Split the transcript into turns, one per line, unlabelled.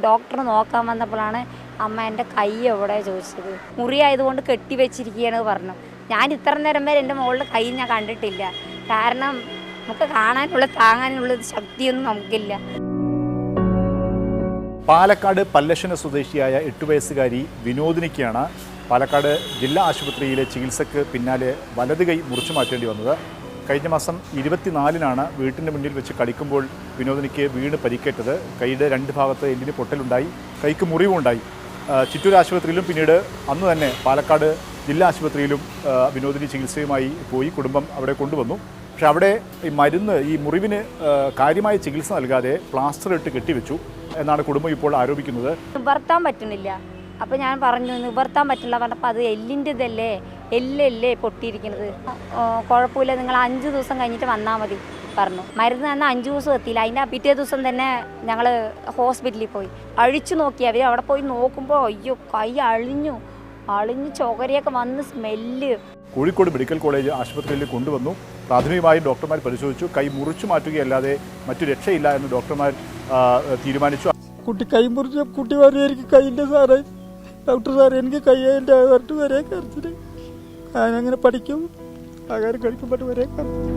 Doctor നോക്കാൻ വന്നപ്പോഴാണ് അമ്മ എൻ്റെ കൈ എവിടെ ചോദിച്ചത്. മുറിയായതുകൊണ്ട് കെട്ടിവെച്ചിരിക്കുകയാണ് പറഞ്ഞു. ഞാൻ ഇത്ര നേരം വരെ എൻ്റെ മോളുടെ കൈ ഞാൻ കണ്ടിട്ടില്ല. കാരണം നമുക്ക് കാണാനുള്ള താങ്ങാനുള്ള ശക്തിയൊന്നും നമുക്കില്ല.
പാലക്കാട് പല്ലശ്ശന സ്വദേശിയായ 8 വയസ്സുകാരി വിനോദിനിക്കാണ് പാലക്കാട് ജില്ലാ ആശുപത്രിയിലെ ചികിത്സയ്ക്ക് പിന്നാലെ വലത് കൈ മുറിച്ചു മാറ്റേണ്ടി വന്നത്. കഴിഞ്ഞ മാസം 24-നാണ് വീട്ടിൻ്റെ മുന്നിൽ വെച്ച് കളിക്കുമ്പോൾ വിനോദിനിക്ക് വീണ് പരിക്കേറ്റത്. കൈയുടെ 2 ഭാഗത്ത് എല്ലിന് പൊട്ടലുണ്ടായി, കൈക്ക് മുറിവുണ്ടായി. ചിറ്റൂർ ആശുപത്രിയിലും പിന്നീട് അന്ന് തന്നെ പാലക്കാട് ജില്ലാ ആശുപത്രിയിലും വിനോദിനി ചികിത്സയുമായി പോയി. കുടുംബം അവിടെ കൊണ്ടുവന്നു. പക്ഷെ അവിടെ ഈ മുറിവിന് കാര്യമായ ചികിത്സ നൽകാതെ പ്ലാസ്റ്റർ ഇട്ട് കെട്ടിവെച്ചു എന്നാണ് കുടുംബം ഇപ്പോൾ ആരോപിക്കുന്നത്.
നിവർത്താൻ പറ്റുന്നില്ല. അപ്പോൾ ഞാൻ പറഞ്ഞു നിവർത്താൻ പറ്റില്ല പറഞ്ഞപ്പോൾ അത് എല്ലിൻ്റെതല്ലേ, എല്ലല്ലേ പൊട്ടിയിരിക്കുന്നത്, കുഴപ്പമില്ല, നിങ്ങൾ 5 ദിവസം കഴിഞ്ഞിട്ട് വന്നാൽ മതി പറഞ്ഞു. മരുന്ന് തന്നെ 5 ദിവസം എത്തിയില്ല. അതിൻ്റെ പിറ്റേ ദിവസം തന്നെ ഞങ്ങൾ ഹോസ്പിറ്റലിൽ പോയി അഴിച്ചു നോക്കി. അവർ അവിടെ പോയി നോക്കുമ്പോൾ അയ്യോ കൈ അളിഞ്ഞു ചോകരയൊക്കെ വന്ന് സ്മെല്ല്.
കോഴിക്കോട് മെഡിക്കൽ കോളേജ് ആശുപത്രിയിൽ കൊണ്ടുവന്നു. പ്രാഥമികമായും ഡോക്ടർമാർ പരിശോധിച്ചു. കൈ മുറിച്ചു മാറ്റുകയല്ലാതെ മറ്റു രക്ഷയില്ല എന്ന് ഡോക്ടർമാർ തീരുമാനിച്ചു.
കുട്ടി കൈ മുറിച്ച കുട്ടി പറഞ്ഞു എനിക്ക് കൈയിൻ്റെ സാറേ, ഡോക്ടർ സാറേ എനിക്ക് കൈയ്യൻ്റെ വരെ കരച്ചിട്ട് ഞാനങ്ങനെ പഠിക്കും, ആഹാരം കഴിക്കുമ്പോൾ വരെ കരച്ചിട്ട്